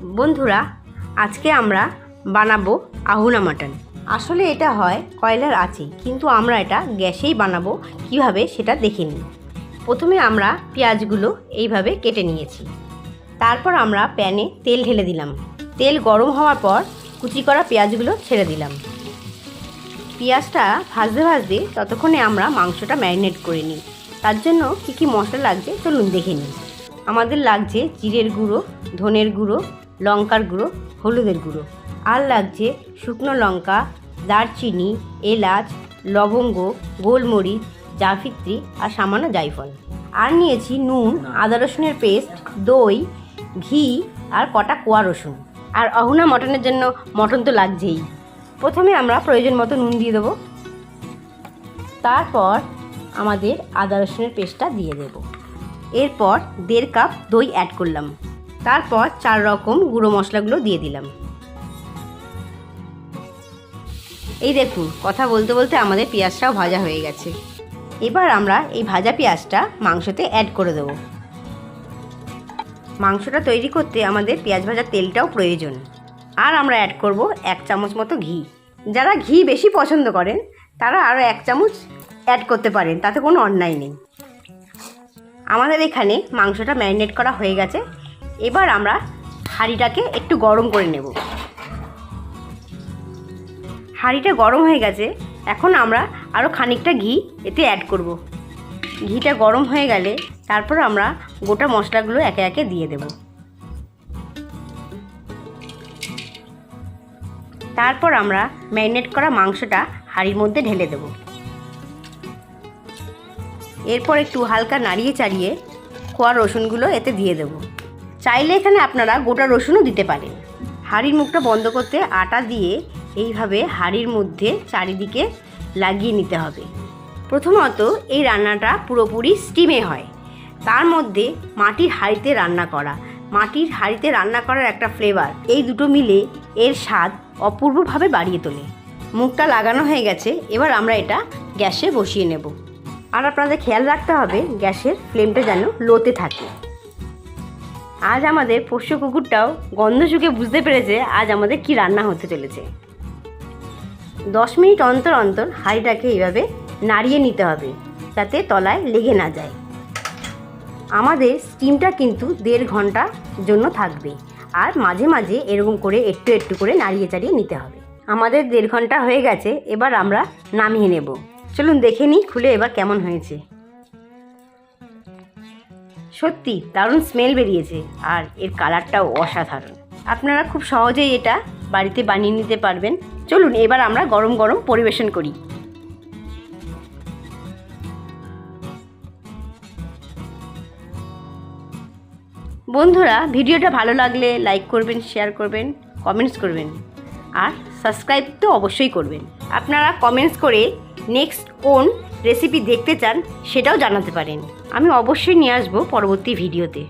বন্ধুরা, আজকে আমরা বানাবো আহুনা মাটন। আসলে এটা হয় কয়লার আঁচে, কিন্তু আমরা এটা গ্যাসেই বানাবো। কিভাবে সেটা দেখে নিই। প্রথমে আমরা পেঁয়াজগুলো এইভাবে কেটে নিয়েছি। তারপর আমরা প্যানে তেল ঢেলে দিলাম। তেল গরম হওয়ার পর কুচি করা পেঁয়াজগুলো ছেড়ে দিলাম। পেঁয়াজটা ভাজতে ভাজতে ততক্ষণে আমরা মাংসটা ম্যারিনেট করে নিই। তার জন্য কী কী মশলা লাগছে চলুন দেখে নিই। আমাদের লাগছে জিরের গুঁড়ো, ধনের গুঁড়ো, লঙ্কার গুঁড়ো, হলুদের গুঁড়ো, আর লাগছে শুকনো লঙ্কা, দারচিনি, এলাচ, লবঙ্গ, গোলমরিচ, জাফিত্রি আর সামান্য জায়ফল। আর নিয়েছি নুন, আদা রসুনের পেস্ট, দই, ঘি আর কটা কোয়া রসুন। আর আহুনা মটনের জন্য মটন তো লাগছেই। প্রথমে আমরা প্রয়োজন মতো নুন দিয়ে দেবো। তারপর আমাদের আদা রসুনের পেস্টটা দিয়ে দেব। এরপর 1.5 কাপ দই অ্যাড করলাম। তারপর 4 রকম গুঁড়ো মশলাগুলো দিয়ে দিলাম। এই দেখুন, কথা বলতে বলতে আমাদের পেঁয়াজটাও ভাজা হয়ে গেছে। এবার আমরা এই ভাজা পেঁয়াজটা মাংসতে অ্যাড করে দেব। মাংসটা তৈরি করতে আমাদের পেঁয়াজ ভাজার তেলটাও প্রয়োজন। আর আমরা অ্যাড করব 1 চামচ মতো ঘি। যারা ঘি বেশি পছন্দ করেন তারা আরও 1 চামচ অ্যাড করতে পারেন, তাতে কোনো অন্যায় নেই। আমাদের এখানে মাংসটা ম্যারিনেট করা হয়ে গেছে। এবার আমরা হাঁড়িটাকে একটু গরম করে নেব। হাঁড়িটা গরম হয়ে গেছে। এখন আমরা আরও খানিকটা ঘি এতে অ্যাড করব। ঘিটা গরম হয়ে গেলে তারপর আমরা গোটা মশলাগুলো একে একে দিয়ে দেব। তারপর আমরা ম্যারিনেট করা মাংসটা হাঁড়ির মধ্যে ঢেলে দেব। এরপর একটু হালকা নাড়িয়ে চাড়িয়ে কোয়া রসুনগুলো এতে দিয়ে দেব। চাইলে এখানে আপনারা গোটা রসুনও দিতে পারেন। হাঁড়ির মুখটা বন্ধ করতে আটা দিয়ে এইভাবে হাঁড়ির মধ্যে চারিদিকে লাগিয়ে নিতে হবে। প্রথমত এই রান্নাটা পুরোপুরি স্টিমে হয়। তার মধ্যে মাটির হাঁড়িতে রান্না করা, মাটির হাঁড়িতে রান্না করার একটা ফ্লেভার, এই দুটো মিলে এর স্বাদ অপূর্বভাবে বাড়িয়ে তোলে। মুখটা লাগানো হয়ে গেছে। এবার আমরা এটা গ্যাসে বসিয়ে নেব। আর আপনাদের খেয়াল রাখতে হবে গ্যাসের ফ্লেমটা যেন লোতে থাকে। আজ আমাদের পোষ্য কুকুরটাও গন্ধ শুকে বুঝতে পেরেছে আজ আমাদের কি রান্না হতে চলেছে। 10 মিনিট অন্তর অন্তর হাঁড়িটাকে এইভাবে নাড়িয়ে নিতে হবে যাতে তলায় লেগে না যায়। আমাদের স্টিমটা কিন্তু 1.5 ঘন্টা জন্য থাকবে। আর মাঝে মাঝে এরকম করে একটু একটু করে নাড়িয়ে চাড়িয়ে নিতে হবে। আমাদের 1.5 ঘন্টা হয়ে গেছে। এবার আমরা নামিয়ে নেব। চলুন দেখে নিই খুলে এবার কেমন হয়েছে। সত্যি দারুণ স্মেল বেরিয়েছে আর এর কালারটাও অসাধারণ। আপনারা খুব সহজেই এটা বাড়িতে বানিয়ে নিতে পারবেন। চলুন এবার আমরা গরম গরম পরিবেশন করি। বন্ধুরা, ভিডিওটা ভালো লাগলে লাইক করবেন, শেয়ার করবেন, কমেন্টস করবেন আর সাবস্ক্রাইব তো অবশ্যই করবেন। আপনারা কমেন্টস করে নেক্সট কোন রেসিপি দেখতে চান সেটাও জানাতে পারেন। আমি অবশ্যই নিয়ে আসবো পরবর্তী ভিডিওতে।